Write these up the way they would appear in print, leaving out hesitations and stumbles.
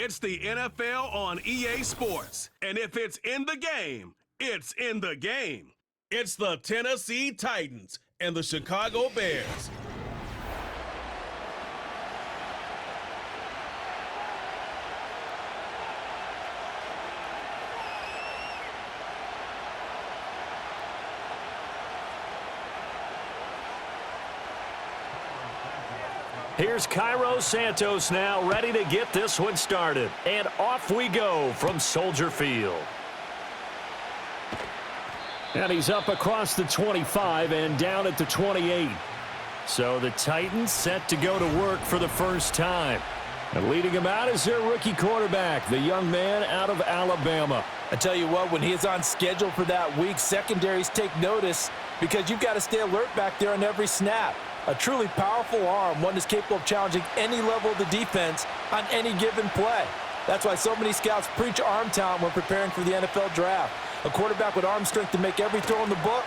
It's the NFL on EA Sports. And if it's in the game, it's in the game. It's the Tennessee Titans and the Chicago Bears. Here's Cairo Santos now, ready to get this one started. And off we go from Soldier Field. And he's up across the 25 and down at the 28. So the Titans set to go to work for the first time. And leading him out is their rookie quarterback, the young man out of Alabama. I tell you what, when he is on schedule for that week, secondaries take notice because you've got to stay alert back there on every snap. A truly powerful arm, one that's capable of challenging any level of the defense on any given play. That's why so many scouts preach arm talent when preparing for the NFL draft. A quarterback with arm strength to make every throw in the book,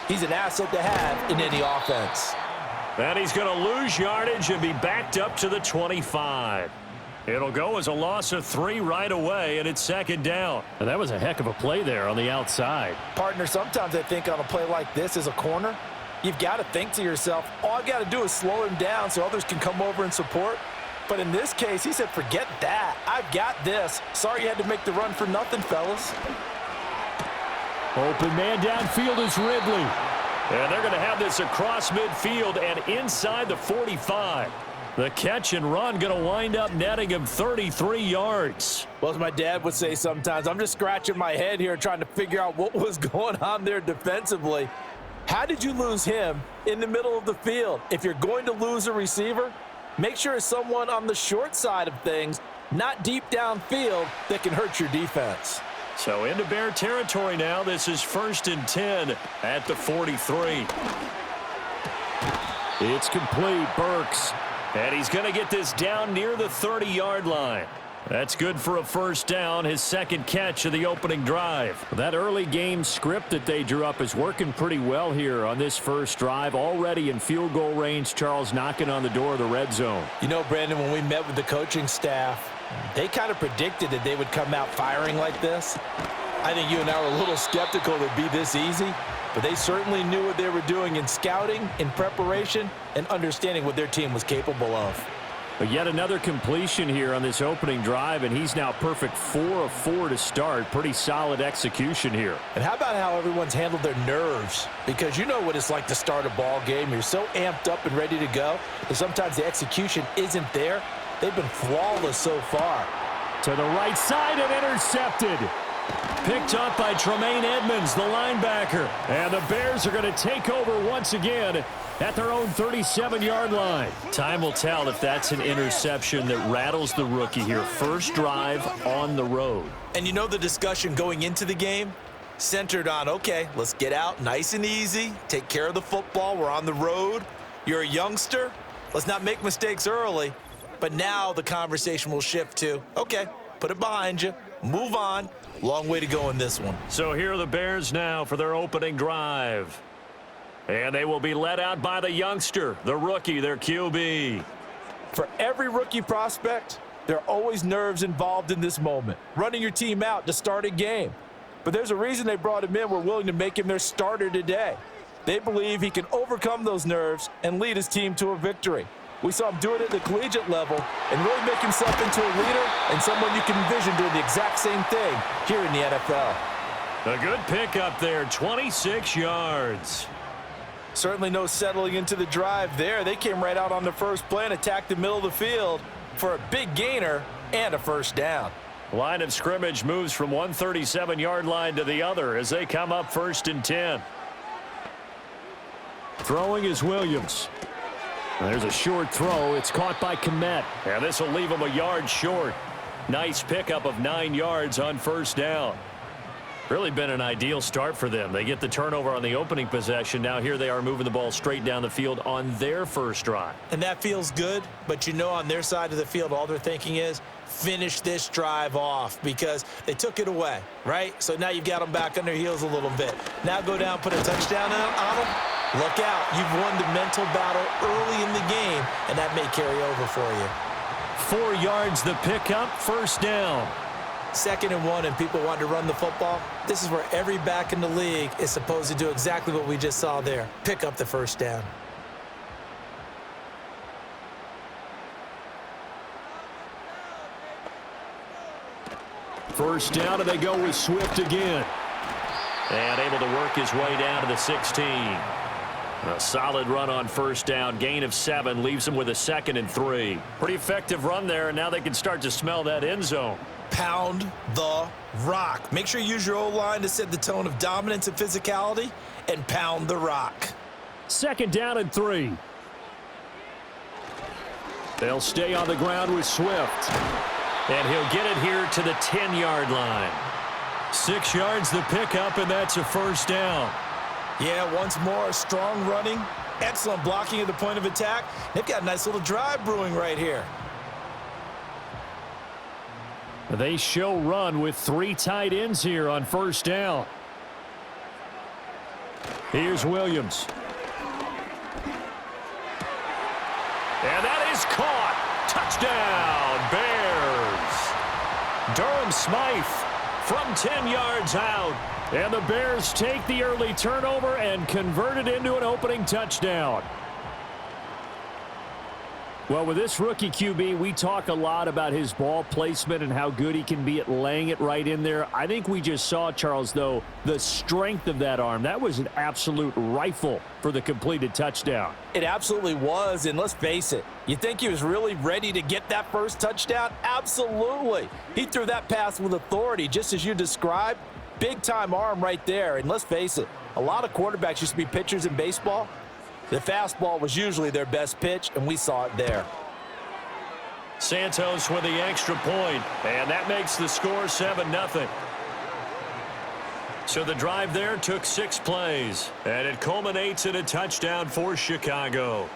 he's an asset to have in any offense. And he's going to lose yardage and be backed up to the 25. It'll go as a loss of 3 right away, and it's second down. And that was a heck of a play there on the outside. Partner, sometimes I think on a play like this as a corner, you've got to think to yourself, all I got to do is slow him down so others can come over and support. But in this case, he said, forget that. I've got this. Sorry you had to make the run for nothing, fellas. Open man downfield is Ridley. And they're going to have this across midfield and inside the 45. The catch and run going to wind up netting him 33 yards. Well, as my dad would say sometimes, I'm just scratching my head here trying to figure out what was going on there defensively. How did you lose him in the middle of the field? If you're going to lose a receiver, make sure it's someone on the short side of things, not deep downfield, that can hurt your defense. So into Bear territory now. This is 1st and 10 at the 43. It's complete. Burks. And he's going to get this down near the 30-yard line. That's good for a first down, his second catch of the opening drive. That early game script that they drew up is working pretty well here on this first drive. Already in field goal range, Charles knocking on the door of the red zone. You know, Brandon, when we met with the coaching staff, they kind of predicted that they would come out firing like this. I think you and I were a little skeptical it would be this easy, but they certainly knew what they were doing in scouting, in preparation, and understanding what their team was capable of. But yet another completion here on this opening drive, and he's now perfect 4 of 4 to start. Pretty solid execution here. And how about how everyone's handled their nerves? Because you know what it's like to start a ball game. You're so amped up and ready to go, and sometimes the execution isn't there. They've been flawless so far. To the right side and intercepted. Picked up by Tremaine Edmonds, the linebacker. And the Bears are going to take over once again at their own 37-yard line. Time will tell if that's an interception that rattles the rookie here. First drive on the road. And you know the discussion going into the game centered on, okay, let's get out nice and easy, take care of the football, we're on the road. You're a youngster, let's not make mistakes early. But now the conversation will shift to, okay, put it behind you, move on. Long way to go in this one. So here are the Bears now for their opening drive. And they will be led out by the youngster, the rookie, their QB. For every rookie prospect, there are always nerves involved in this moment. Running your team out to start a game. But there's a reason they brought him in. We're willing to make him their starter today. They believe he can overcome those nerves and lead his team to a victory. We saw him do it at the collegiate level and really make himself into a leader and someone you can envision doing the exact same thing here in the NFL. A good pickup there, 26 yards. Certainly no settling into the drive there. They came right out on the first play and attacked the middle of the field for a big gainer and a first down. Line of scrimmage moves from one 37-yard line to the other as they come up 1st and 10. Throwing is Williams. There's a short throw. It's caught by Kmet. And this will leave him a yard short. Nice pickup of 9 yards on first down. Really been an ideal start for them. They get the turnover on the opening possession. Now here they are moving the ball straight down the field on their first drive. And that feels good, but you know on their side of the field all they're thinking is finish this drive off because they took it away, right? So now you've got them back on their heels a little bit. Now go down, put a touchdown on them. Look out. You've won the mental battle early in the game, and that may carry over for you. 4 yards the pickup, first down. 2nd and 1 and people want to run the football. This is where every back in the league is supposed to do exactly what we just saw there. Pick up the first down. First down, and they go with Swift again. And able to work his way down to the 16. A solid run on first down. Gain of 7 leaves him with a 2nd and 3. Pretty effective run there, and now they can start to smell that end zone. Pound the rock. Make sure you use your O-line to set the tone of dominance and physicality, and pound the rock. 2nd down and 3. They'll stay on the ground with Swift. And he'll get it here to the 10-yard line. 6 yards the pickup, and that's a first down. Yeah, once more, strong running, excellent blocking at the point of attack. They've got a nice little drive brewing right here. They show run with 3 tight ends here on first down. Here's Williams. And that is caught. Touchdown, Bears. Durham Smythe from 10 yards out. And the Bears take the early turnover and convert it into an opening touchdown. Well, with this rookie QB, we talk a lot about his ball placement and how good he can be at laying it right in there. I think we just saw, Charles, though, the strength of that arm. That was an absolute rifle for the completed touchdown. It absolutely was, and let's face it, you think he was really ready to get that first touchdown? Absolutely. He threw that pass with authority, just as you described. Big-time arm right there, and let's face it, a lot of quarterbacks used to be pitchers in baseball. The fastball was usually their best pitch, and we saw it there. Santos with the extra point, and that makes the score 7-0. So the drive there took 6 plays, and it culminates in a touchdown for Chicago.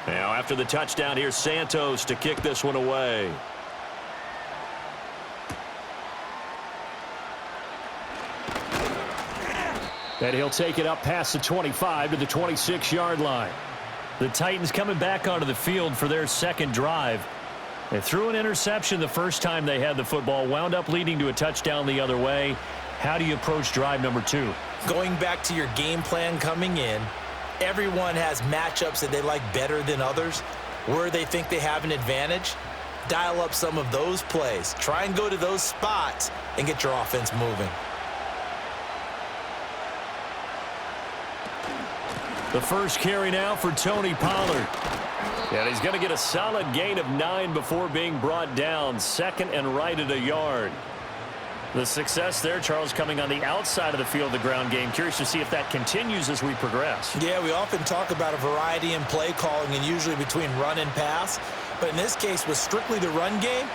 Now, after the touchdown, here's Santos to kick this one away. And he'll take it up past the 25 to the 26-yard line. The Titans coming back onto the field for their second drive. They threw an interception the first time they had the football, wound up leading to a touchdown the other way. How do you approach drive number 2? Going back to your game plan coming in, everyone has matchups that they like better than others, where they think they have an advantage. Dial up some of those plays. Try and go to those spots and get your offense moving. The first carry now for Tony Pollard. And he's going to get a solid gain of 9 before being brought down. 2nd and right at a yard. The success there, Charles, coming on the outside of the field, the ground game. Curious to see if that continues as we progress. Yeah, we often talk about a variety in play calling and usually between run and pass. But in this case, with strictly the run game,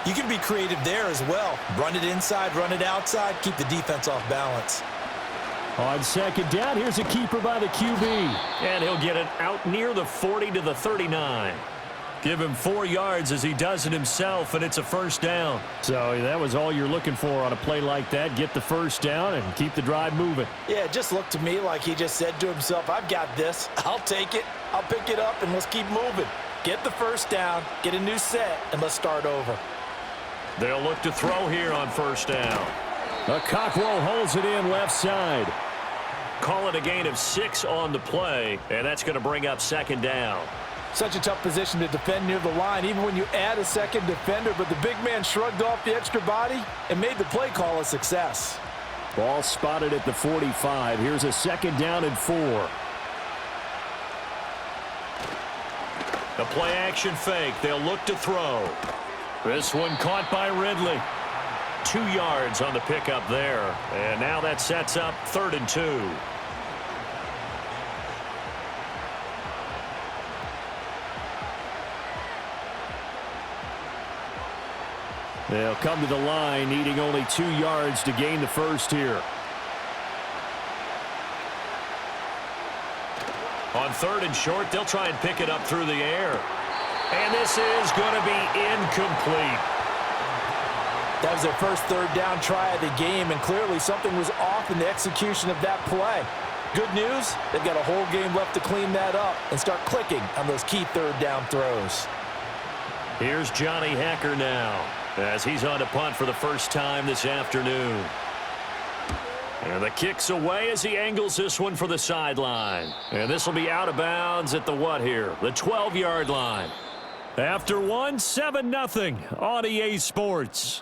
you can be creative there as well. Run it inside, run it outside, keep the defense off balance. On 2nd down, here's a keeper by the QB. And he'll get it out near the 40 to the 39. Give him 4 yards as he does it himself, and it's a first down. So that was all you're looking for on a play like that. Get the first down and keep the drive moving. Yeah, it just looked to me like he just said to himself, I've got this. I'll take it. I'll pick it up, and let's keep moving. Get the first down, get a new set, and let's start over. They'll look to throw here on first down. Cockrell holds it in left side. Call it a gain of 6 on the play, and that's going to bring up 2nd down. Such a tough position to defend near the line, even when you add a second defender, but the big man shrugged off the extra body and made the play call a success. Ball spotted at the 45. Here's a 2nd down and 4. The play action fake. They'll look to throw. This one caught by Ridley. 2 yards on the pickup there. And now that sets up 3rd and 2. They'll come to the line, needing only 2 yards to gain the first here. On 3rd and short, they'll try and pick it up through the air. And this is going to be incomplete. That was their first 3rd down try of the game, and clearly something was off in the execution of that play. Good news, they've got a whole game left to clean that up and start clicking on those key 3rd down throws. Here's Johnny Hacker now, as he's on to punt for the first time this afternoon. And the kick's away as he angles this one for the sideline. And this will be out of bounds at the what here? The 12-yard line. After one, 7-0 on EA Sports.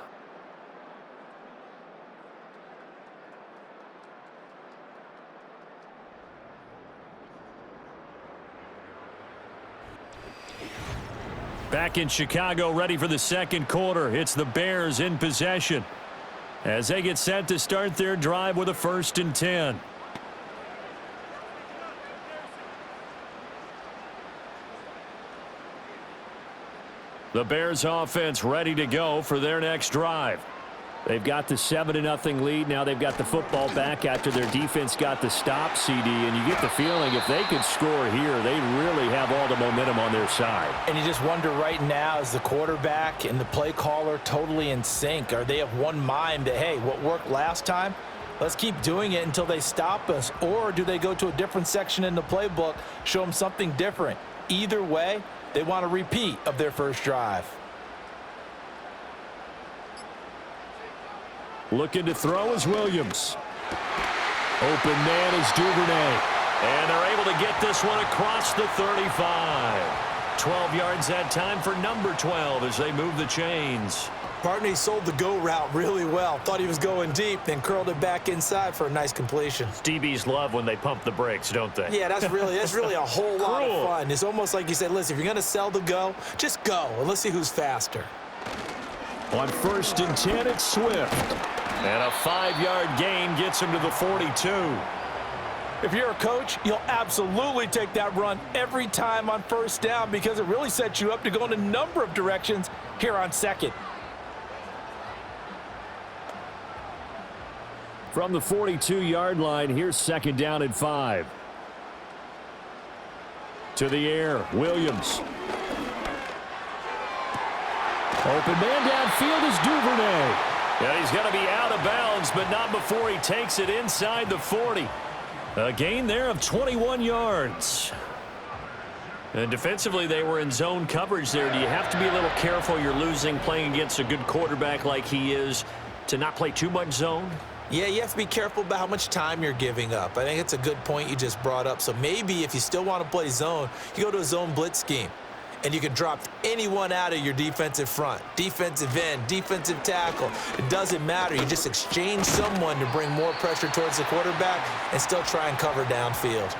Back in Chicago, ready for the second quarter. It's the Bears in possession as they get set to start their drive with a 1st and 10. The Bears offense ready to go for their next drive. They've got the 7-0 lead. Now they've got the football back after their defense got the stop, CD. And you get the feeling if they could score here, they really have all the momentum on their side. And you just wonder right now, is the quarterback and the play caller totally in sync? Are they of one mind that, hey, what worked last time, let's keep doing it until they stop us? Or do they go to a different section in the playbook, show them something different? Either way, they want a repeat of their first drive. Looking to throw is Williams. Open man is Duvernay. And they're able to get this one across the 35. 12 yards that time for number 12 as they move the chains. Partner, he sold the go route really well. Thought he was going deep, then curled it back inside for a nice completion. DBs love when they pump the brakes, don't they? Yeah, that's really a whole lot of fun. It's almost like you said, listen, if you're going to sell the go, just go, and let's see who's faster. On 1st and 10, it's Swift. And a 5-yard gain gets him to the 42. If you're a coach, you'll absolutely take that run every time on 1st down because it really sets you up to go in a number of directions here on 2nd. From the 42-yard line, here's 2nd down and 5. To the air, Williams. Open man downfield is Duvernay. Yeah, he's going to be out of bounds, but not before he takes it inside the 40. A gain there of 21 yards. And defensively, they were in zone coverage there. Do you have to be a little careful? You're losing playing against a good quarterback like he is to not play too much zone? Yeah, you have to be careful about how much time you're giving up. I think it's a good point you just brought up. So maybe if you still want to play zone, you go to a zone blitz scheme. And you can drop anyone out of your defensive front, defensive end, defensive tackle. It doesn't matter. You just exchange someone to bring more pressure towards the quarterback and still try and cover downfield.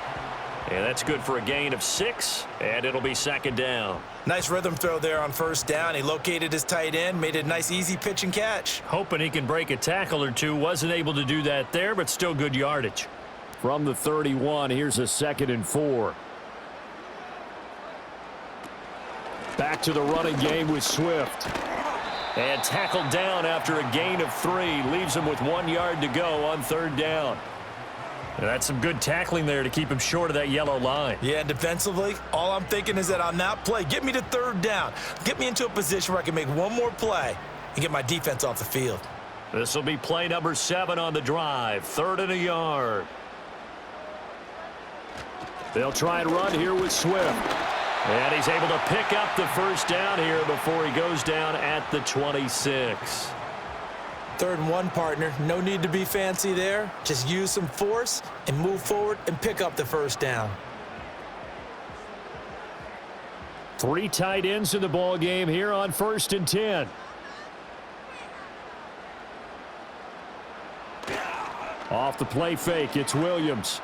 And that's good for a gain of 6, and it'll be 2nd down. Nice rhythm throw there on 1st down. He located his tight end, made it a nice, easy pitch and catch. Hoping he can break a tackle or two. Wasn't able to do that there, but still good yardage. From the 31, here's a 2nd and 4. Back to the running game with Swift. And tackled down after a gain of 3. Leaves him with 1 yard to go on 3rd down. And that's some good tackling there to keep him short of that yellow line. Yeah, defensively, all I'm thinking is that on that play, get me to 3rd down. Get me into a position where I can make one more play and get my defense off the field. This will be play number 7 on the drive. 3rd and a yard. They'll try and run here with Swift. And he's able to pick up the 1st down here before he goes down at the 26. 3rd and 1, partner. No need to be fancy there. Just use some force and move forward and pick up the 1st down. 3 tight ends in the ball game here on 1st and 10. Off the play fake, it's Williams.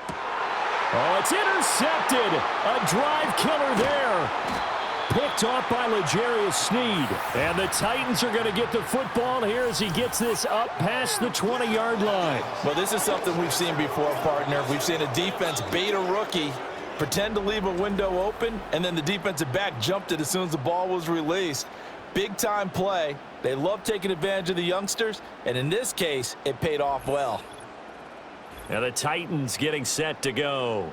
Oh, it's intercepted. A drive killer there. Picked off by L'Jarius Sneed. And the Titans are going to get the football here as he gets this up past the 20-yard line. Well, this is something we've seen before, partner. We've seen a defense bait a rookie, pretend to leave a window open, and then the defensive back jumped it as soon as the ball was released. Big-time play They love taking advantage of the youngsters, and in this case, it paid off well. And the Titans getting set to go.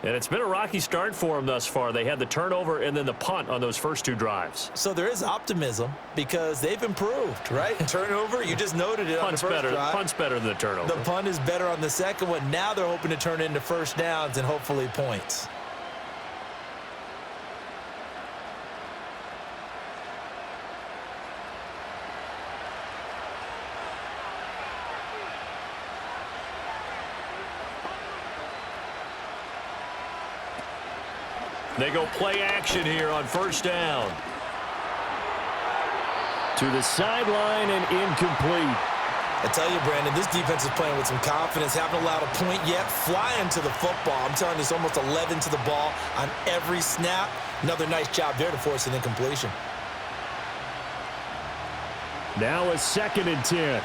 And it's been a rocky start for them thus far. They had the turnover and then the punt on those first two drives. So there is optimism because they've improved, right? Turnover, you just noted it on the first drive. Punt's better than the turnover. The punt is better on the second one. Now they're hoping to turn into first downs and hopefully points. They go play action here on first down. To the sideline and incomplete. I tell you, Brandon, this defense is playing with some confidence. Haven't allowed a point yet. Flying to the football. I'm telling you, it's almost 11 to the ball on every snap. Another nice job there to force an incompletion. Now a 2nd and 10.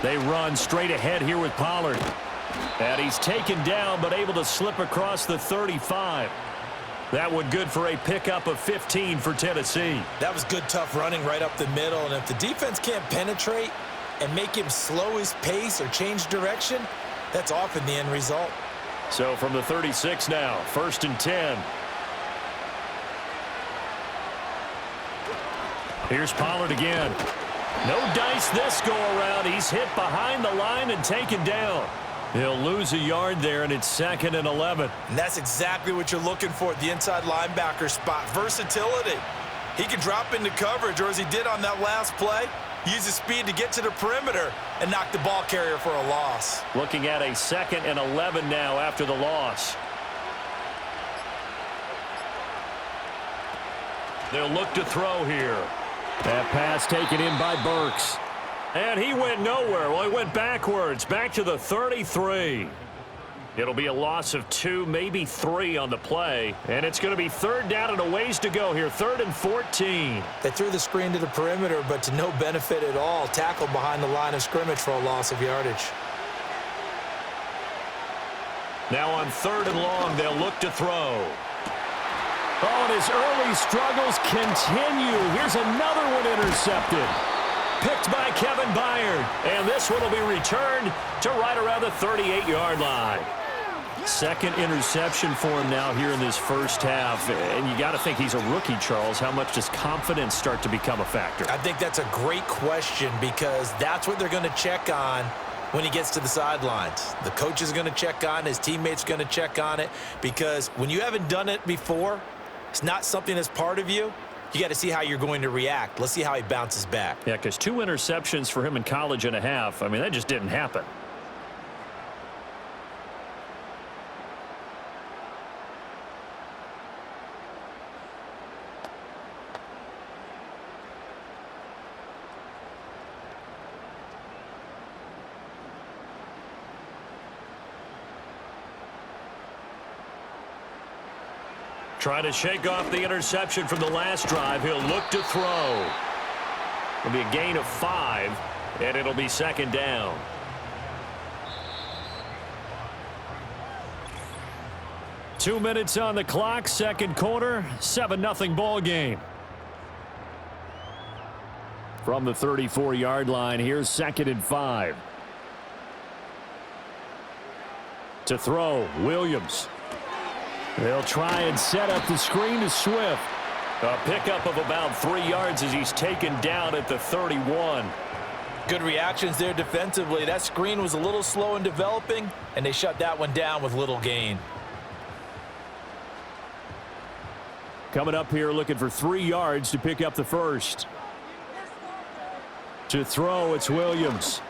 They run straight ahead here with Pollard. And he's taken down but able to slip across the 35. That one good for a pickup of 15 for Tennessee. That was good, tough running right up the middle. And if the defense can't penetrate and make him slow his pace or change direction, that's often the end result. So from the 36 now, 1st and 10. Here's Pollard again. No dice this go around. He's hit behind the line and taken down. He'll lose a yard there, and it's 2nd and 11. And that's exactly what you're looking for at the inside linebacker spot. Versatility. He can drop into coverage, or as he did on that last play, use his speed to get to the perimeter and knock the ball carrier for a loss. Looking at a 2nd and 11 now after the loss. They'll look to throw here. That pass taken in by Burks. And he went nowhere. Well, he went backwards, back to the 33. It'll be a loss of 2, maybe 3 on the play. And it's going to be 3rd down and a ways to go here, 3rd and 14. They threw the screen to the perimeter, but to no benefit at all. Tackled behind the line of scrimmage for a loss of yardage. Now on 3rd and long, they'll look to throw. Oh, and his early struggles continue. Here's another one intercepted. Picked by Kevin Byard. And this one will be returned to right around the 38-yard line. 2nd interception for him now here in this first half. And you got to think he's a rookie, Charles. How much does confidence start to become a factor? I think that's a great question because that's what they're going to check on when he gets to the sidelines. The coach is going to check on it. His teammates going to check on it because when you haven't done it before, it's not something that's part of you. You got to see how you're going to react. Let's see how he bounces back. Yeah, because 2 interceptions for him in college and a half. I mean, that just didn't happen. Trying to shake off the interception from the last drive. He'll look to throw. It'll be a gain of 5, and it'll be 2nd down. Two minutes on the clock, 2nd quarter, 7-0 ball game. From the 34-yard line, here's 2nd and 5. To throw, Williams. They'll try and set up the screen to Swift. A pickup of about 3 yards as he's taken down at the 31. Good reactions there defensively. That screen was a little slow in developing, and they shut that one down with little gain. Coming up here looking for 3 yards to pick up the first. To throw, it's Williams.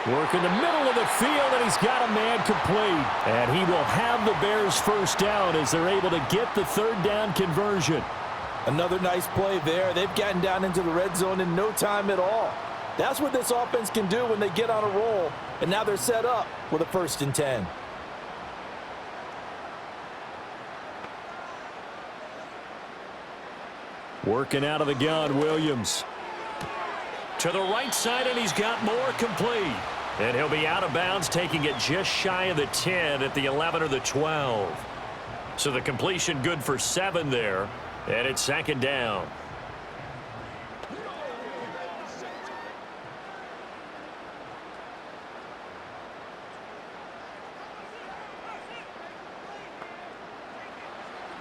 Work in the middle of the field, and he's got a man complete. And he will have the Bears first down as they're able to get the 3rd down conversion. Another nice play there. They've gotten down into the red zone in no time at all. That's what this offense can do when they get on a roll. And now they're set up with a 1st and 10. Working out of the gun, Williams. To the right side, and he's got more complete. And he'll be out of bounds, taking it just shy of the 10 at the 11 or the 12. So the completion good for 7 there, and it's second down.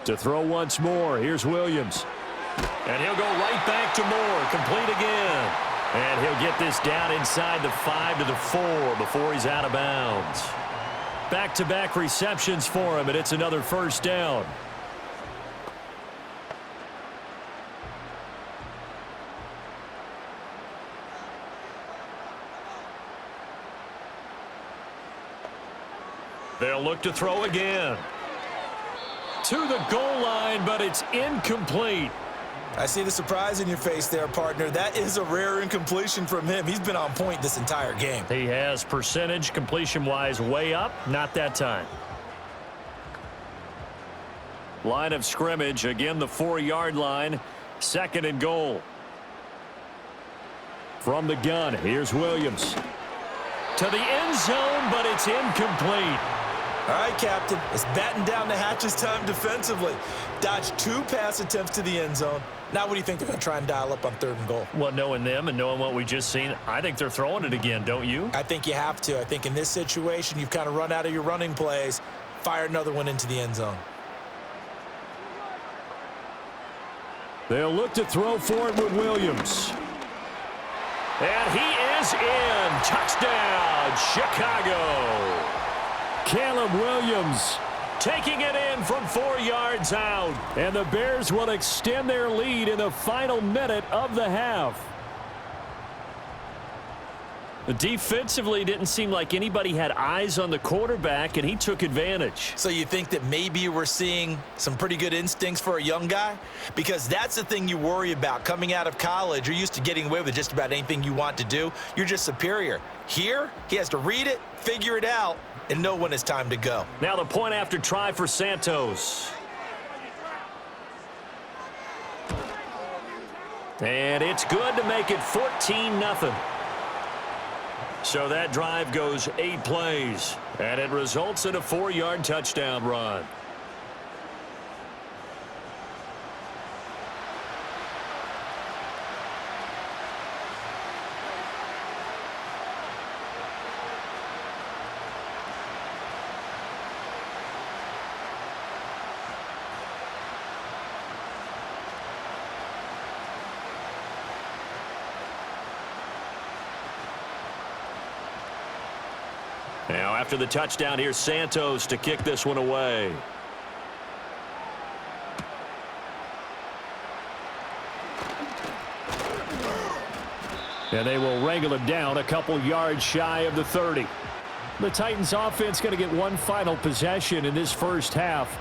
To throw once more, here's Williams. And he'll go right back to Moore, complete again. And he'll get this down inside the 5 to the 4 before he's out of bounds. Back-to-back receptions for him, and it's another first down. They'll look to throw again. To the goal line, but it's incomplete. I see the surprise in your face there, partner. That is a rare incompletion from him. He's been on point this entire game. He has percentage completion-wise way up, not that time. Line of scrimmage, again the 4-yard line, 2nd and goal. From the gun, here's Williams. To the end zone, but it's incomplete. All right, Captain, it's batten down the hatches time defensively. Dodged 2 pass attempts to the end zone. Now what do you think they're going to try and dial up on 3rd and goal? Well, knowing them and knowing what we just seen, I think they're throwing it again, don't you? I think you have to. I think in this situation, you've kind of run out of your running plays. Fire another one into the end zone. They'll look to throw for it with Williams. And he is in. Touchdown, Chicago. Caleb Williams taking it in from 4 yards out. And the Bears will extend their lead in the final minute of the half. Defensively, didn't seem like anybody had eyes on the quarterback, and he took advantage. So you think that maybe we're seeing some pretty good instincts for a young guy? Because that's the thing you worry about. Coming out of college, you're used to getting away with just about anything you want to do. You're just superior. Here, he has to read it, figure it out, and know when it's time to go. Now the point after try for Santos. And it's good to make it 14-0. So that drive goes 8 plays, and it results in a 4-yard touchdown run. Now after the touchdown, here's Santos to kick this one away. And they will wrangle him down a couple yards shy of the 30. The Titans offense going to get one final possession in this first half.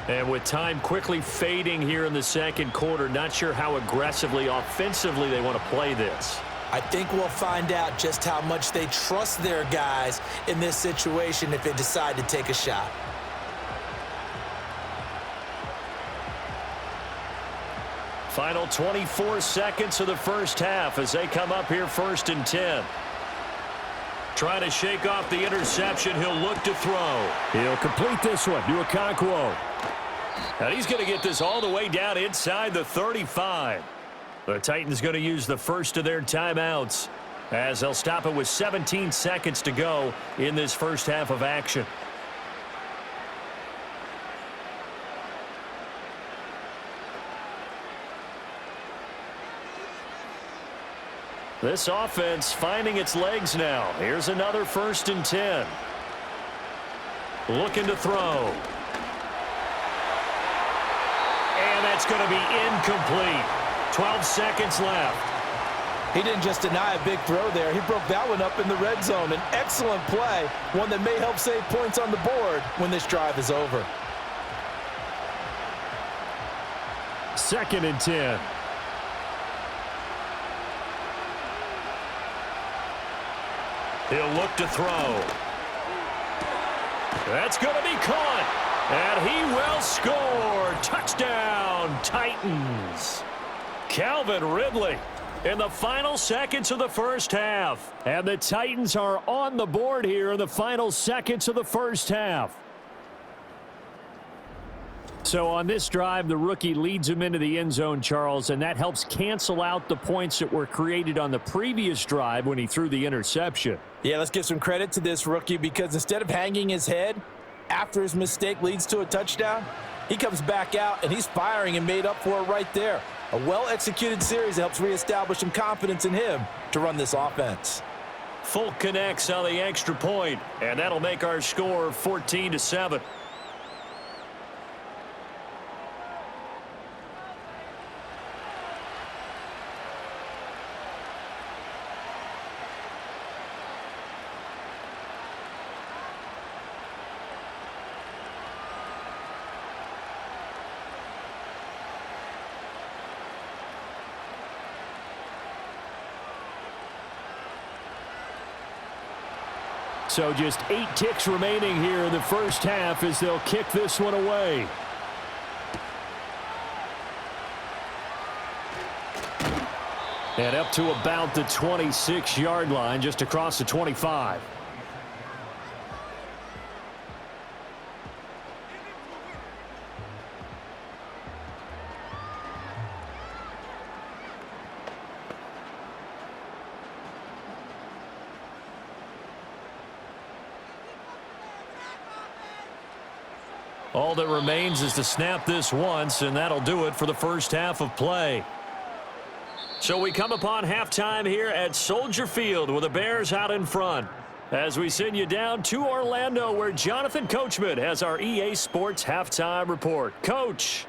And with time quickly fading here in the second quarter, not sure how aggressively offensively they want to play this. I think we'll find out just how much they trust their guys in this situation if they decide to take a shot. Final 24 seconds of the first half as they come up here 1st and 10. Trying to shake off the interception. He'll look to throw. He'll complete this one to Okonkwo. And he's going to get this all the way down inside the 35. The Titans going to use the first of their timeouts as they'll stop it with 17 seconds to go in this first half of action. This offense finding its legs now. Here's another 1st and 10. Looking to throw. And that's going to be incomplete. 12 seconds left. He didn't just deny a big throw there. He broke that one up in the red zone. An excellent play, one that may help save points on the board when this drive is over. 2nd and 10. He'll look to throw. That's going to be caught. And he will score. Touchdown, Titans. Calvin Ridley in the final seconds of the first half. And the Titans are on the board here in the final seconds of the first half. So on this drive, the rookie leads him into the end zone, Charles, and that helps cancel out the points that were created on the previous drive when he threw the interception. Yeah, let's give some credit to this rookie because instead of hanging his head after his mistake leads to a touchdown, he comes back out and he's firing and made up for it right there. A well-executed series that helps reestablish some confidence in him to run this offense. Folk connects on the extra point, and that'll make our score 14-7. So just 8 ticks remaining here in the first half as they'll kick this one away. And up to about the 26-yard line, just across the 25. All that remains is to snap this once, and that'll do it for the first half of play. So we come upon halftime here at Soldier Field with the Bears out in front. As we send you down to Orlando where Jonathan Coachman has our EA Sports halftime report. Coach.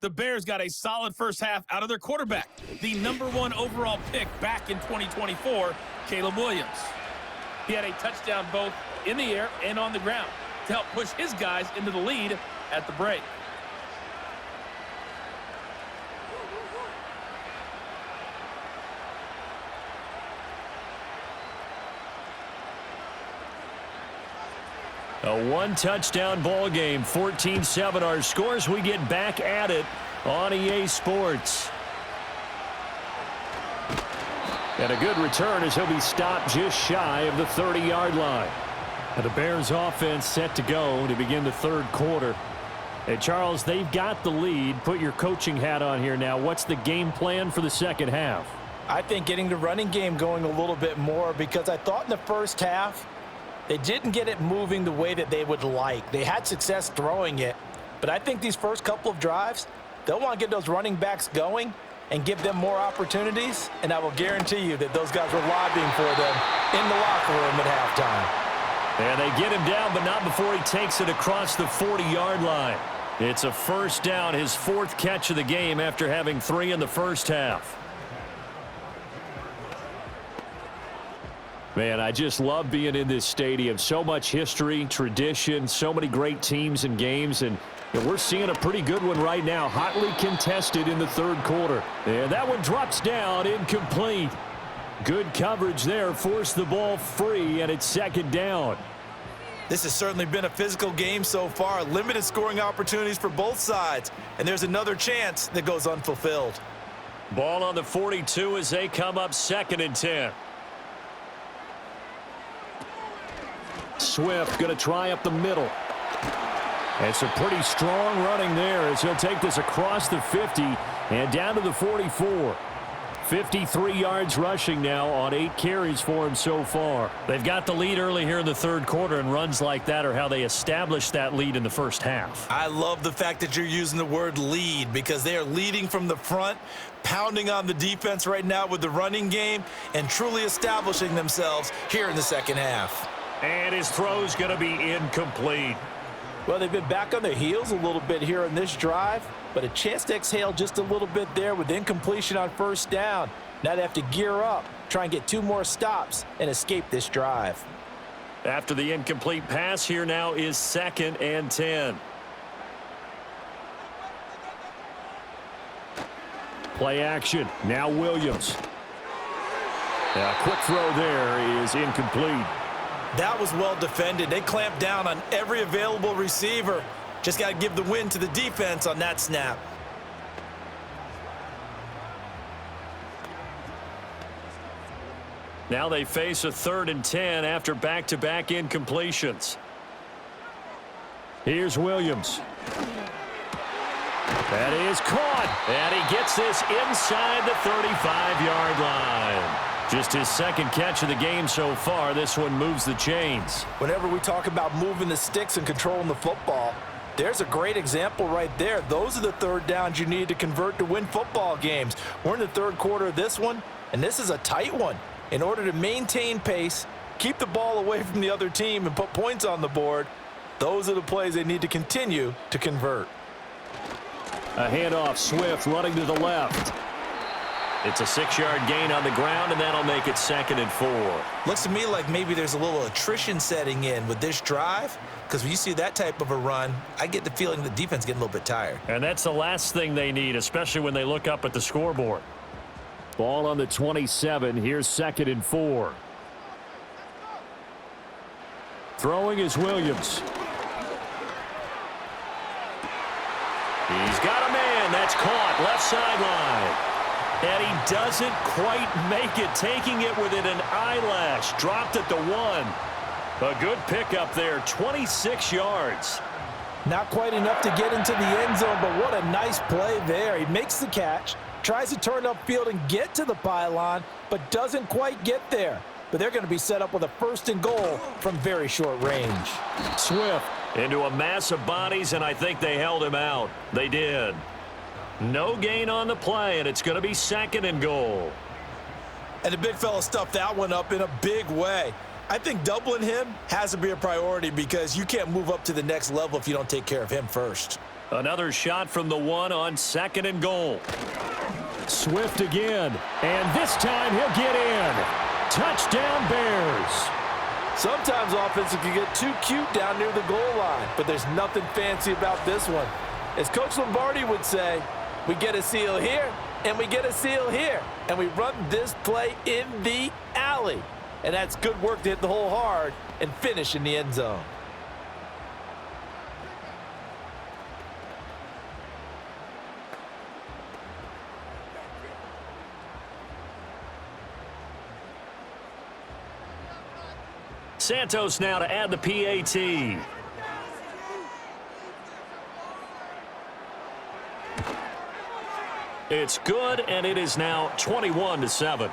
The Bears got a solid first half out of their quarterback, the #1 overall pick back in 2024, Caleb Williams. He had a touchdown both in the air and on the ground to help push his guys into the lead at the break. A one-touchdown ball game, 14-7 our scores. We get back at it on EA Sports. And a good return as he'll be stopped just shy of the 30-yard line. And the Bears offense set to go to begin the third quarter. Hey, Charles, they've got the lead. Put your coaching hat on here now. What's the game plan for the second half? I think getting the running game going a little bit more because I thought in the first half they didn't get it moving the way that they would like. They had success throwing it, but I think these first couple of drives, they'll want to get those running backs going and give them more opportunities, and I will guarantee you that those guys were lobbying for them in the locker room at halftime. And they get him down, but not before he takes it across the 40-yard line. It's a first down, his 4th catch of the game after having 3 in the first half. Man, I just love being in this stadium. So much history, tradition, so many great teams and games, and we're seeing a pretty good one right now, hotly contested in the third quarter. And that one drops down, incomplete. Good coverage there, forced the ball free, and it's second down. This has certainly been a physical game so far. Limited scoring opportunities for both sides, and there's another chance that goes unfulfilled. Ball on the 42 as they come up 2nd and 10. Swift going to try up the middle. It's a pretty strong running there as he'll take this across the 50 and down to the 44. 53 yards rushing now on 8 carries for him so far. They've got the lead early here in the third quarter, and runs like that are how they established that lead in the first half. I love the fact that you're using the word lead because they are leading from the front, pounding on the defense right now with the running game, and truly establishing themselves here in the second half. And his throw's going to be incomplete. Well, they've been back on their heels a little bit here on this drive, but a chance to exhale just a little bit there with incompletion on first down. Now they have to gear up, try and get 2 more stops and escape this drive. After the incomplete pass, here now is 2nd and 10. Play action. Now Williams. A quick throw there is incomplete. That was well defended. They clamped down on every available receiver. Just got to give the win to the defense on that snap. Now they face a 3rd and 10 after back-to-back incompletions. Here's Williams. That is caught. And he gets this inside the 35-yard line. Just his 2nd catch of the game so far. This one moves the chains. Whenever we talk about moving the sticks and controlling the football, there's a great example right there. Those are the 3rd downs you need to convert to win football games. We're in the 3rd quarter of this one, and this is a tight one. In order to maintain pace, keep the ball away from the other team, and put points on the board, those are the plays they need to continue to convert. A handoff, Swift running to the left. It's a 6-yard gain on the ground, and that'll make it 2nd and 4. Looks to me like maybe there's a little attrition setting in with this drive, because when you see that type of a run, I get the feeling the defense getting a little bit tired. And that's the last thing they need, especially when they look up at the scoreboard. Ball on the 27. Here's 2nd and 4. Throwing is Williams. He's got a man. That's caught. Left sideline. And he doesn't quite make it, taking it within an eyelash. Dropped at the 1. A good pickup there, 26 yards. Not quite enough to get into the end zone, but what a nice play there. He makes the catch, tries to turn upfield and get to the pylon, but doesn't quite get there. But they're going to be set up with a 1st and goal from very short range. Swift into a mass of bodies, and I think they held him out. They did. No gain on the play, and it's going to be 2nd and goal. And the big fella stuffed that one up in a big way. I think doubling him has to be a priority, because you can't move up to the next level if you don't take care of him first. Another shot from the 1 on 2nd and goal. Swift again, and this time he'll get in. Touchdown Bears. Sometimes offenses can get too cute down near the goal line, but there's nothing fancy about this one. As Coach Lombardi would say, we get a seal here, and we get a seal here, and we run this play in the alley. And that's good work to hit the hole hard and finish in the end zone. Santos now to add the PAT. It's good, and it is now 21-7.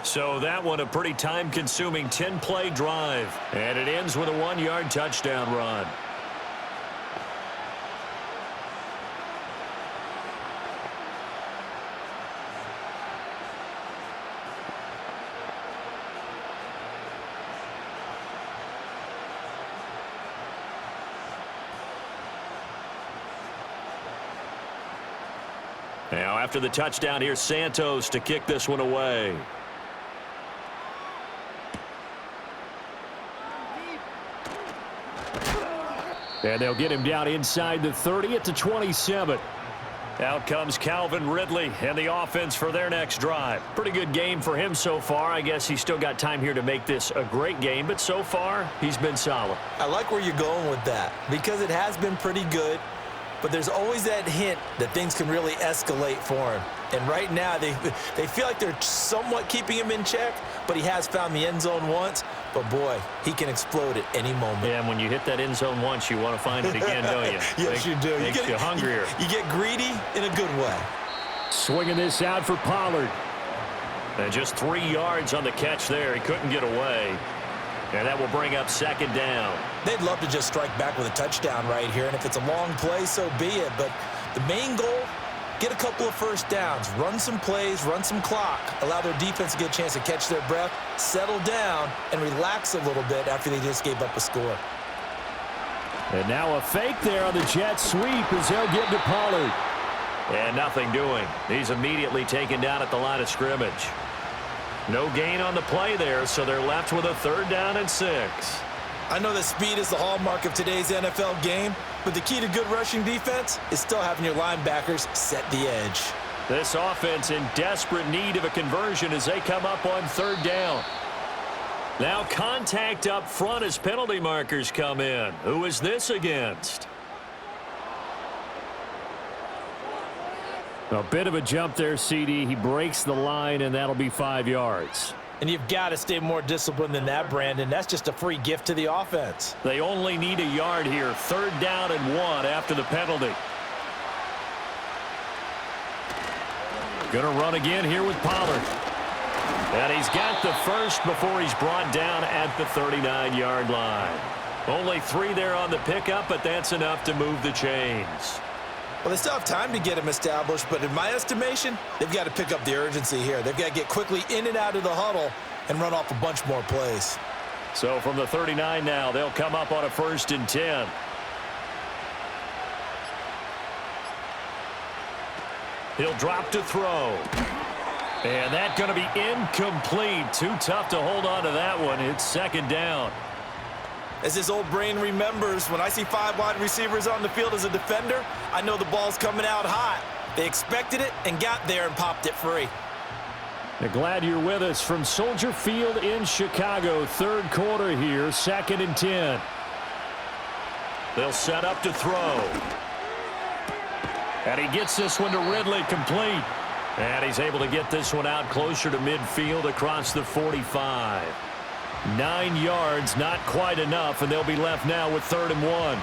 So that one a pretty time-consuming 10-play drive. And it ends with a 1-yard touchdown run. Now after the touchdown, here's Santos to kick this one away. And they'll get him down inside the 30 at the 27. Out comes Calvin Ridley and the offense for their next drive. Pretty good game for him so far. I guess he's still got time here to make this a great game, but so far he's been solid. I like where you're going with that, because it has been pretty good. But there's always that hint that things can really escalate for him. And right now, they feel like they're somewhat keeping him in check, but he has found the end zone once. But, boy, he can explode at any moment. Yeah, and when you hit that end zone once, you want to find it again, don't you? Yes, you do. Makes you hungrier. You get greedy in a good way. Swinging this out for Pollard. And just 3 yards on the catch there. He couldn't get away. And that will bring up 2nd down. They'd love to just strike back with a touchdown right here, and if it's a long play, so be it. But the main goal, get a couple of first downs, run some plays, run some clock, allow their defense to get a chance to catch their breath, settle down, and relax a little bit after they just gave up a score. And now a fake there on the jet sweep as they'll give to Pollard. And nothing doing. He's immediately taken down at the line of scrimmage. No gain on the play there, so they're left with a 3rd down and 6. I know that speed is the hallmark of today's NFL game, but the key to good rushing defense is still having your linebackers set the edge. This offense in desperate need of a conversion as they come up on 3rd down. Now contact up front as penalty markers come in. Who is this against? A bit of a jump there, CD. He breaks the line, and that'll be 5 yards. And you've got to stay more disciplined than that, Brandon. That's just a free gift to the offense. They only need a yard here. 3rd down and 1 after the penalty. Going to run again here with Pollard. And he's got the first before he's brought down at the 39-yard line. Only 3 there on the pickup, but that's enough to move the chains. Well, they still have time to get him established, but in my estimation, they've got to pick up the urgency here. They've got to get quickly in and out of the huddle and run off a bunch more plays. So from the 39 now, they'll come up on a 1st and 10. He'll drop to throw. And that's going to be incomplete. Too tough to hold on to that one. It's 2nd down. As his old brain remembers, when I see 5 wide receivers on the field as a defender, I know the ball's coming out hot. They expected it and got there and popped it free. Glad you're with us from Soldier Field in Chicago. 3rd quarter here, 2nd and 10. They'll set up to throw. And he gets this one to Ridley, complete. And he's able to get this one out closer to midfield across the 45. 9 yards, not quite enough, and they'll be left now with 3rd and 1.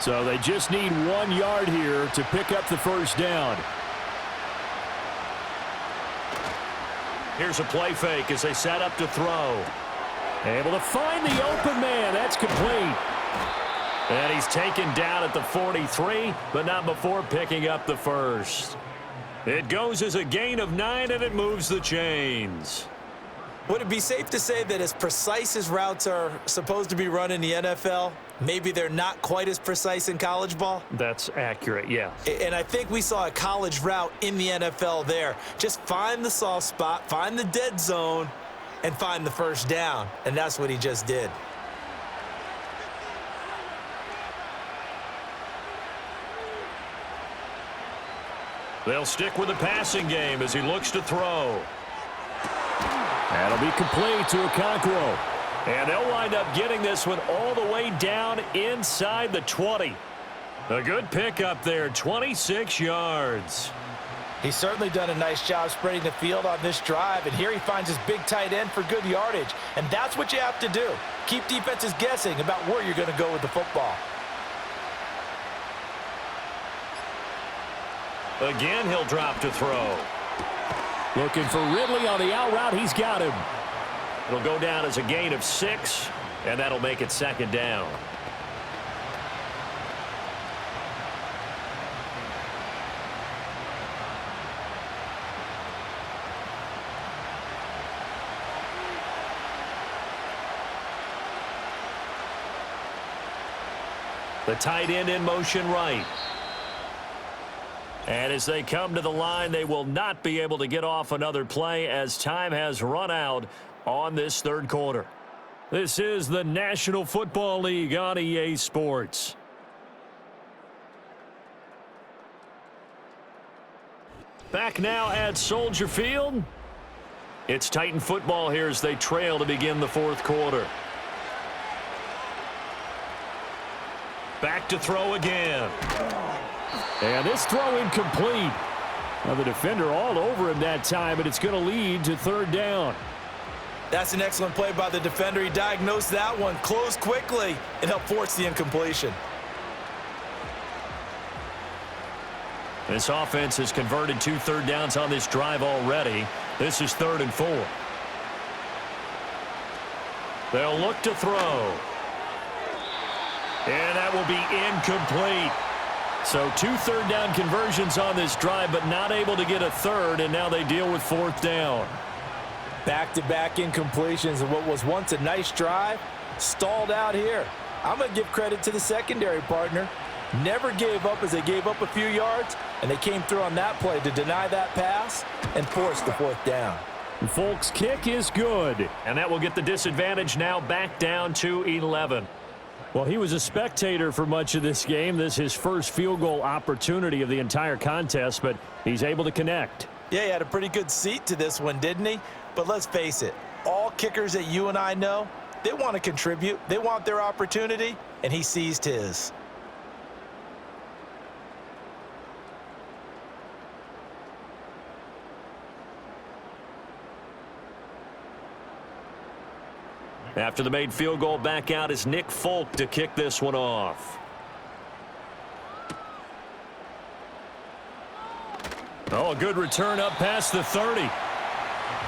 So they just need 1 yard here to pick up the 1st down. Here's a play fake as they set up to throw. Able to find the open man. That's complete. And he's taken down at the 43, but not before picking up the 1st. It goes as a gain of 9, and it moves the chains. Would it be safe to say that as precise as routes are supposed to be run in the NFL, maybe they're not quite as precise in college ball? That's accurate, yeah. And I think we saw a college route in the NFL there. Just find the soft spot, find the dead zone, and find the 1st down. And that's what he just did. They'll stick with the passing game as he looks to throw. That'll be complete to Okonkwo. And they'll wind up getting this one all the way down inside the 20. A good pickup there, 26 yards. He's certainly done a nice job spreading the field on this drive, and here he finds his big tight end for good yardage. And that's what you have to do. Keep defenses guessing about where you're going to go with the football. Again, he'll drop to throw. Looking for Ridley on the out route. He's got him. It'll go down as a gain of 6, and that'll make it 2nd down. The tight end in motion right. And as they come to the line, they will not be able to get off another play as time has run out on this 3rd quarter. This is the National Football League on EA Sports. Back now at Soldier Field. It's Titan football here as they trail to begin the 4th quarter. Back to throw again. And this throw incomplete. Now the defender all over him that time, but it's going to lead to 3rd down. That's an excellent play by the defender. He diagnosed that one, closed quickly, and helped force the incompletion. This offense has converted 2 third downs on this drive already. This is 3rd and 4. They'll look to throw. And that will be incomplete. So 2 third down conversions on this drive, but not able to get a 3rd, and now they deal with 4th down. Back-to-back incompletions, and what was once a nice drive stalled out here. I'm going to give credit to the secondary partner. Never gave up as they gave up a few yards, and they came through on that play to deny that pass and force the 4th down. Folks' kick is good, and that will get the disadvantage now back down to 11. Well, he was a spectator for much of this game. This is his first field goal opportunity of the entire contest, but he's able to connect. Yeah, he had a pretty good seat to this one, didn't he? But let's face it, all kickers that you and I know, they want to contribute. They want their opportunity, and he seized his. After the made field goal, back out is Nick Folk to kick this one off. Oh, a good return up past the 30.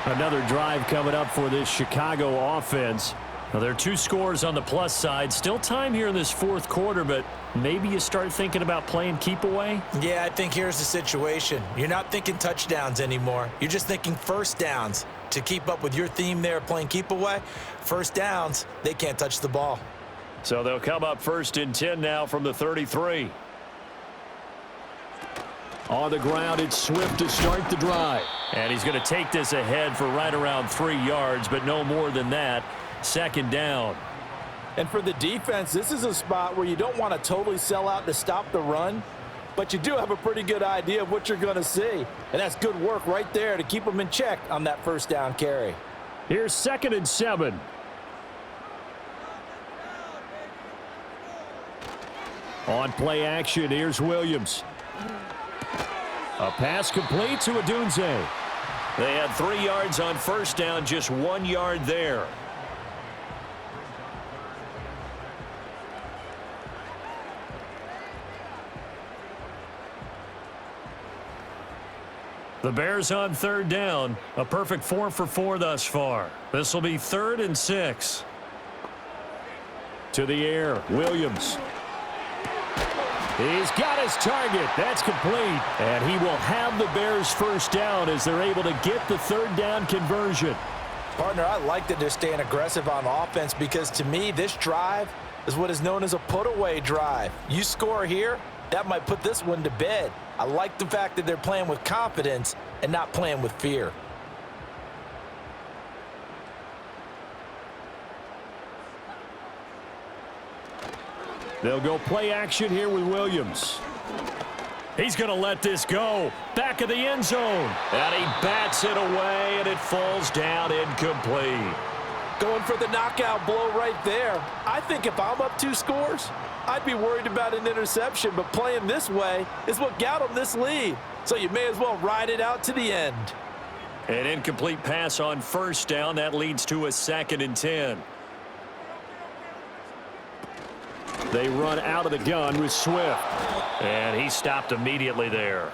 Another drive coming up for this Chicago offense. Now, there are 2 scores on the plus side. Still time here in this fourth quarter, but maybe you start thinking about playing keep away? Yeah, I think here's the situation. You're not thinking touchdowns anymore. You're just thinking first downs. To keep up with your theme there, playing keep away, first downs, they can't touch the ball. So they'll come up 1st and 10 now from the 33. On the ground, it's Swift to start the drive. And he's going to take this ahead for right around 3 yards, but no more than that. 2nd down. And for the defense, this is a spot where you don't want to totally sell out to stop the run, but you do have a pretty good idea of what you're going to see. And that's good work right there to keep them in check on that first down carry. Here's 2nd and 7. On play action, here's Williams. A pass complete to Odunze. They had 3 yards on first down, just 1 yard there. The Bears on 3rd down. A perfect 4 for 4 thus far. This will be 3rd and 6. To the air, Williams. He's got his target. That's complete. And he will have the Bears first down as they're able to get the 3rd down conversion. Partner, I like that they're staying aggressive on offense because to me, this drive is what is known as a put-away drive. You score here, that might put this one to bed. I like the fact that they're playing with confidence and not playing with fear. They'll go play action here with Williams. He's going to let this go. Back of the end zone. And he bats it away, and it falls down incomplete. Going for the knockout blow right there. I think if I'm up 2 scores, I'd be worried about an interception, but playing this way is what got them this lead. So you may as well ride it out to the end. An incomplete pass on first down. That leads to a 2nd and 10. They run out of the gun with Swift. And he stopped immediately there.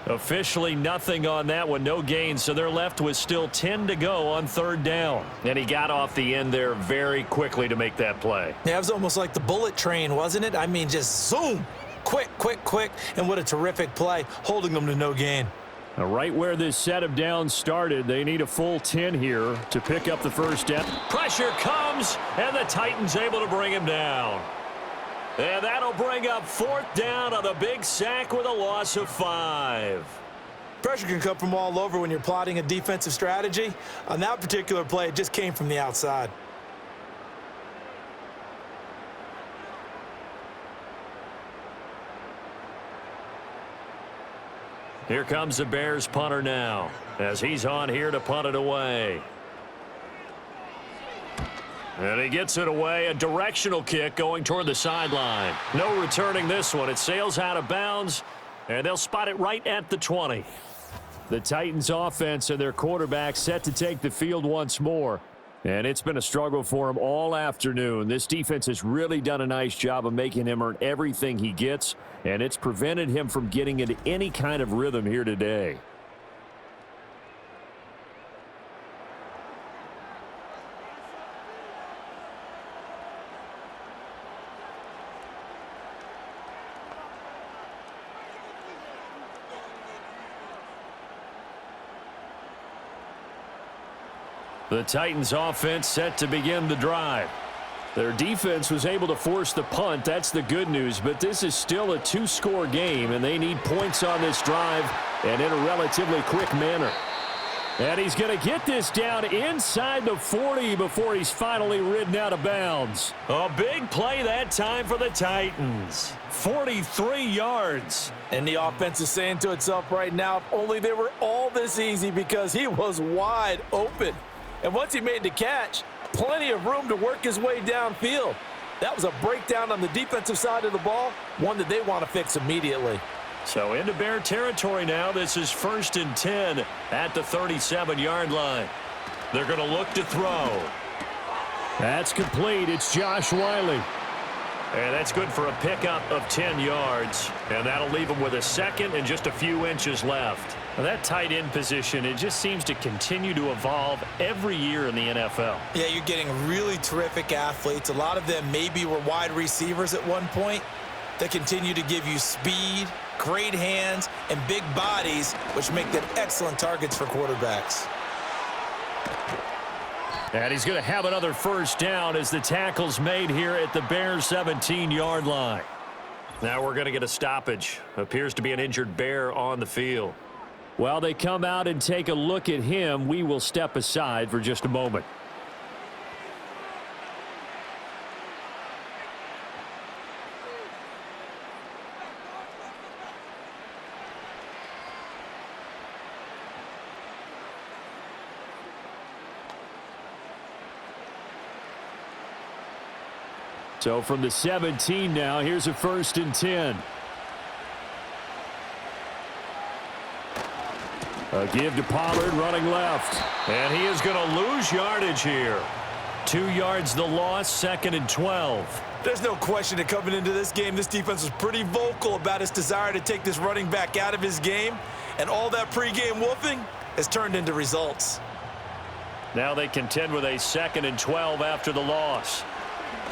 Officially nothing on that one, no gain, so they're left with still 10 to go on 3rd down. And he got off the end there very quickly to make that play. Yeah, it was almost like the bullet train, wasn't it? I mean, just zoom, quick, quick, quick, and what a terrific play, holding them to no gain. Now, right where this set of downs started, they need a full 10 here to pick up the first down. Pressure comes, and the Titans able to bring him down. And that'll bring up 4th down on a big sack with a loss of 5. Pressure can come from all over when you're plotting a defensive strategy. On that particular play, it just came from the outside. Here comes the Bears punter now as he's on here to punt it away. And he gets it away, a directional kick going toward the sideline. No returning this one. It sails out of bounds, and they'll spot it right at the 20. The Titans offense and their quarterback set to take the field once more. And it's been a struggle for him all afternoon. This defense has really done a nice job of making him earn everything he gets, and it's prevented him from getting into any kind of rhythm here today. The Titans offense set to begin the drive. Their defense was able to force the punt. That's the good news, but this is still a 2-score game, and they need points on this drive and in a relatively quick manner. And he's going to get this down inside the 40 before he's finally ridden out of bounds. A big play that time for the Titans. 43 yards. And the offense is saying to itself right now, if only they were all this easy, because he was wide open. And once he made the catch, plenty of room to work his way downfield. That was a breakdown on the defensive side of the ball, one that they want to fix immediately. So into Bear territory now. This is 1st and 10 at the 37-yard line. They're going to look to throw. That's complete. It's Josh Wiley. And that's good for a pickup of 10 yards. And that'll leave him with a second and just a few inches left. Now that tight end position, it just seems to continue to evolve every year in the NFL. Yeah, you're getting really terrific athletes. A lot of them maybe were wide receivers at one point. They continue to give you speed, great hands, and big bodies, which make them excellent targets for quarterbacks. And he's going to have another first down as the tackle's made here at the Bears' 17-yard line. Now we're going to get a stoppage. Appears to be an injured Bear on the field. While they come out and take a look at him, we will step aside for just a moment. So from the 17 now, here's a 1st and 10. A give to Pollard running left. And he is going to lose yardage here. 2 yards the loss, 2nd and 12. There's no question that coming into this game, this defense was pretty vocal about its desire to take this running back out of his game. And all that pregame wolfing has turned into results. Now they contend with a 2nd and 12 after the loss.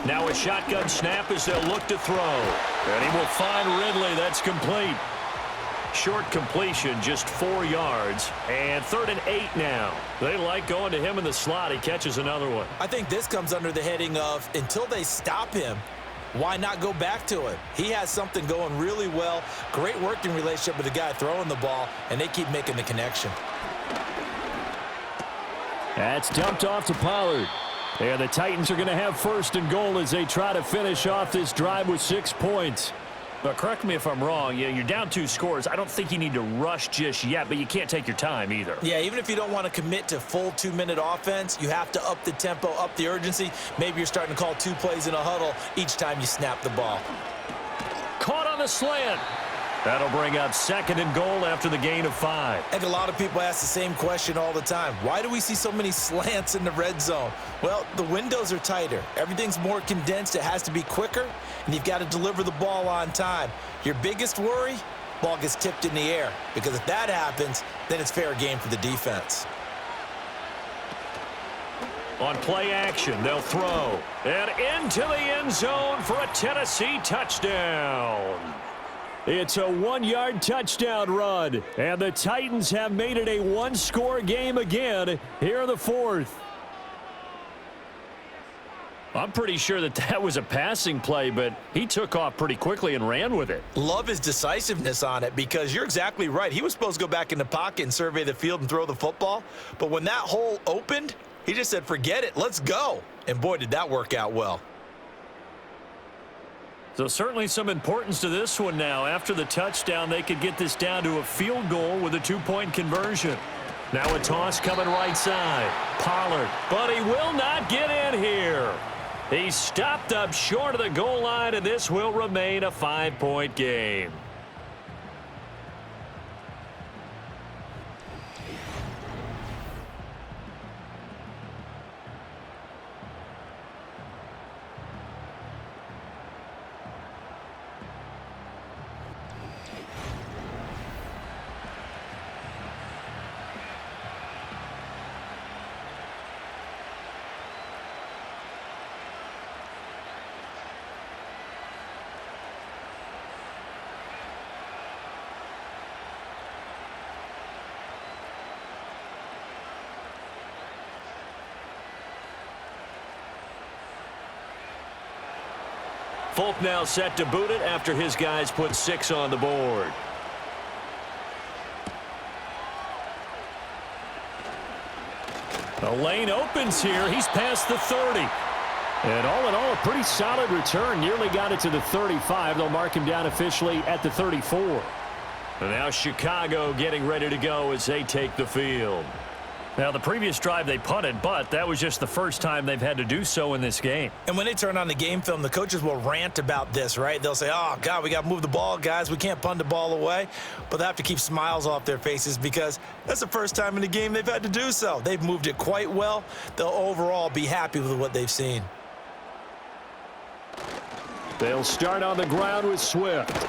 Now a shotgun snap as they'll look to throw. And he will find Ridley. That's complete. Short completion, just 4 yards. And 3rd and 8 now. They like going to him in the slot. He catches another one. I think this comes under the heading of until they stop him, why not go back to him? He has something going really well. Great working relationship with the guy throwing the ball, and they keep making the connection. That's dumped off to Pollard. And the Titans are going to have 1st and goal as they try to finish off this drive with 6 points. But correct me if I'm wrong. You're down 2 scores. I don't think you need to rush just yet, but you can't take your time either. Yeah, even if you don't want to commit to full 2-minute offense, you have to up the tempo, up the urgency. Maybe you're starting to call 2 plays in a huddle each time you snap the ball. Caught on the slant. That'll bring up 2nd and goal after the gain of 5. And a lot of people ask the same question all the time. Why do we see so many slants in the red zone? Well, the windows are tighter. Everything's more condensed. It has to be quicker, and you've got to deliver the ball on time. Your biggest worry, ball gets tipped in the air, because if that happens, then it's fair game for the defense. On play action, they'll throw. And into the end zone for a Tennessee touchdown. It's a 1-yard touchdown run, and the Titans have made it a 1-score game again here in the 4th. I'm pretty sure that was a passing play, but he took off pretty quickly and ran with it. Love his decisiveness on it, because you're exactly right. He was supposed to go back in the pocket and survey the field and throw the football, but when that hole opened, he just said, forget it, let's go. And boy, did that work out well. So certainly some importance to this one now. After the touchdown, they could get this down to a field goal with a 2-point conversion. Now a toss coming right side. Pollard, but he will not get in here. He's stopped up short of the goal line, and this will remain a 5-point game. Folk now set to boot it after his guys put 6 on the board. The lane opens here. He's past the 30. And all in all, a pretty solid return. Nearly got it to the 35. They'll mark him down officially at the 34. And now Chicago getting ready to go as they take the field. Now, the previous drive they punted, but that was just the first time they've had to do so in this game. And when they turn on the game film, the coaches will rant about this, right? They'll say, oh, God, we got to move the ball, guys. We can't punt the ball away. But they have to keep smiles off their faces because that's the first time in the game they've had to do so. They've moved it quite well. They'll overall be happy with what they've seen. They'll start on the ground with Swift.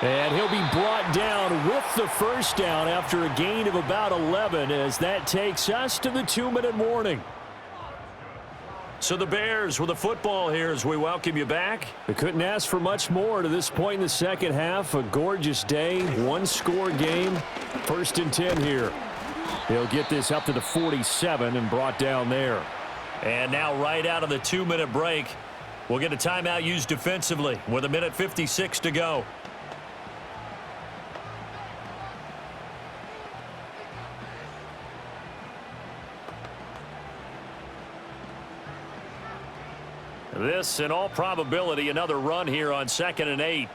And he'll be brought down with the first down after a gain of about 11 as that takes us to the 2-minute warning. So the Bears with the football here as we welcome you back. We couldn't ask for much more to this point in the second half. A gorgeous day, one-score game. 1st and 10 here. He'll get this up to the 47 and brought down there. And now right out of the 2-minute break, we'll get a timeout used defensively with 1:56 to go. This, in all probability, another run here on 2nd and 8.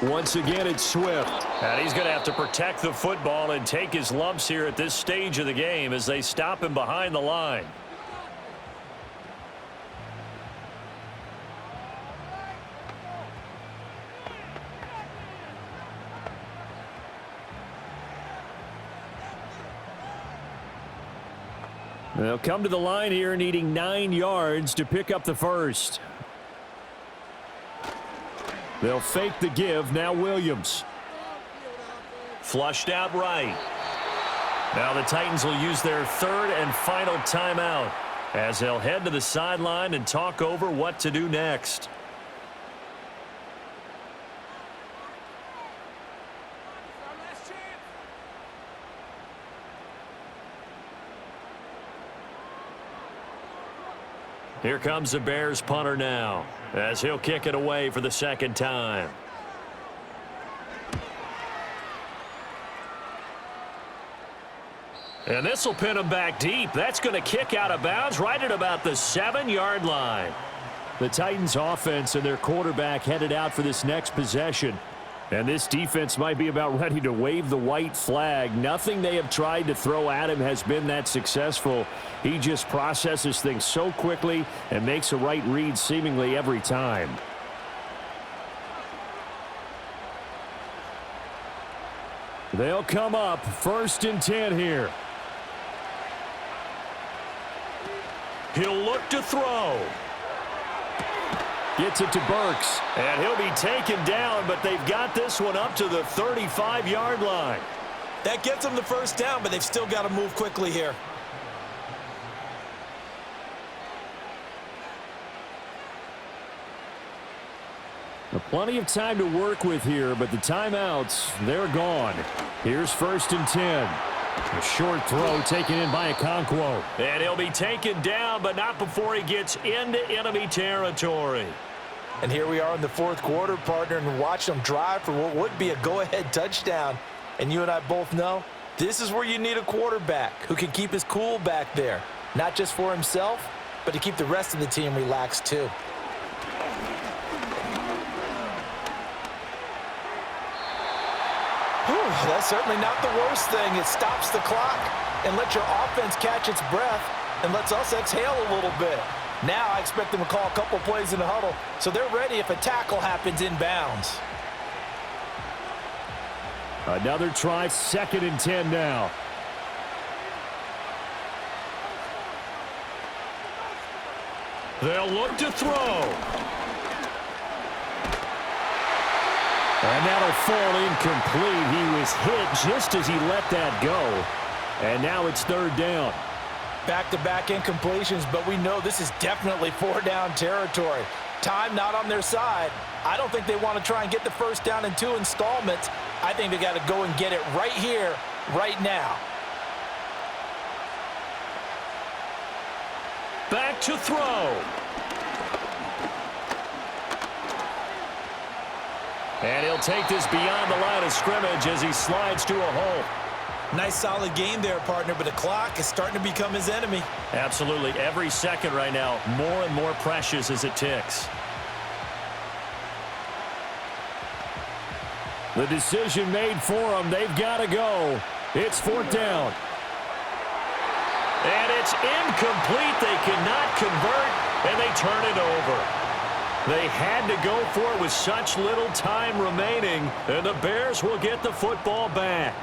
Once again, it's Swift. And he's going to have to protect the football and take his lumps here at this stage of the game as they stop him behind the line. They'll come to the line here needing 9 yards to pick up the first. They'll fake the give. Now Williams. Flushed out right. Now the Titans will use their 3rd and final timeout as they'll head to the sideline and talk over what to do next. Here comes the Bears punter now as he'll kick it away for the 2nd time. And this will pin him back deep. That's going to kick out of bounds right at about the 7-yard line. The Titans offense and their quarterback headed out for this next possession. And this defense might be about ready to wave the white flag. Nothing they have tried to throw at him has been that successful. He just processes things so quickly and makes a right read seemingly every time. They'll come up 1st and 10 here. He'll look to throw. Gets it to Burks. And he'll be taken down, but they've got this one up to the 35-yard line. That gets them the first down, but they've still got to move quickly here. Plenty of time to work with here, but the timeouts, they're gone. Here's 1st and 10. A short throw taken in by Okonkwo. And he'll be taken down, but not before he gets into enemy territory. And here we are in the 4th quarter, partner, and watch them drive for what would be a go-ahead touchdown. And you and I both know this is where you need a quarterback who can keep his cool back there, not just for himself, but to keep the rest of the team relaxed too. That's certainly not the worst thing. It stops the clock and lets your offense catch its breath and lets us exhale a little bit. Now I expect them to call a couple plays in the huddle so they're ready if a tackle happens inbounds. Another try, 2nd and 10 now. They'll look to throw. And that'll fall incomplete. He was hit just as he let that go. And now it's 3rd down. Back-to-back incompletions, but we know this is definitely 4-down territory. Time not on their side. I don't think they want to try and get the first down in 2 installments. I think they got to go and get it right here, right now. Back to throw. And he'll take this beyond the line of scrimmage as he slides to a hole. Nice solid game there, partner, but the clock is starting to become his enemy. Absolutely. Every second right now, more and more precious as it ticks. The decision made for them. They've got to go. It's 4th down. And it's incomplete. They cannot convert, and they turn it over. They had to go for it with such little time remaining, and the Bears will get the football back.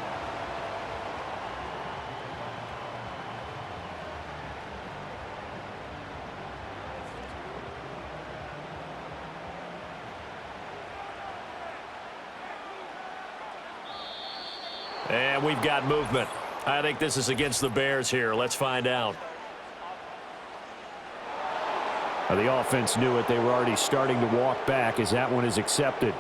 And we've got movement. I think this is against the Bears here. Let's find out. The offense knew it. They were already starting to walk back as that one is accepted.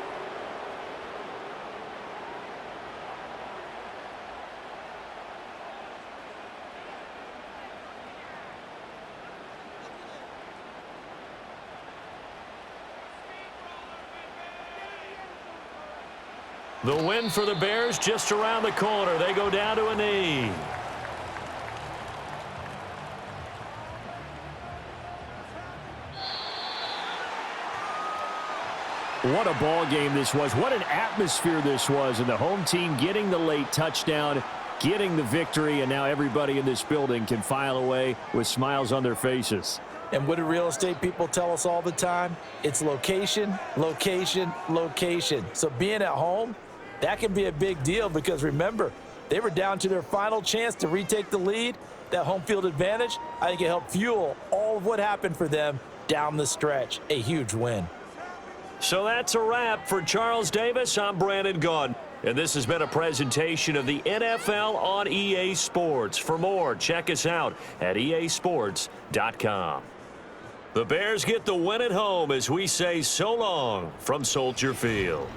The win for the Bears just around the corner. They go down to a knee. What a ball game this was. What an atmosphere this was. And the home team getting the late touchdown, getting the victory, and now everybody in this building can file away with smiles on their faces. And what do real estate people tell us all the time? It's location, location, location. So being at home, that can be a big deal because remember, they were down to their final chance to retake the lead. That home field advantage, I think it helped fuel all of what happened for them down the stretch. A huge win. So that's a wrap for Charles Davis. I'm Brandon Gaudin. And this has been a presentation of the NFL on EA Sports. For more, check us out at easports.com. The Bears get the win at home as we say so long from Soldier Field.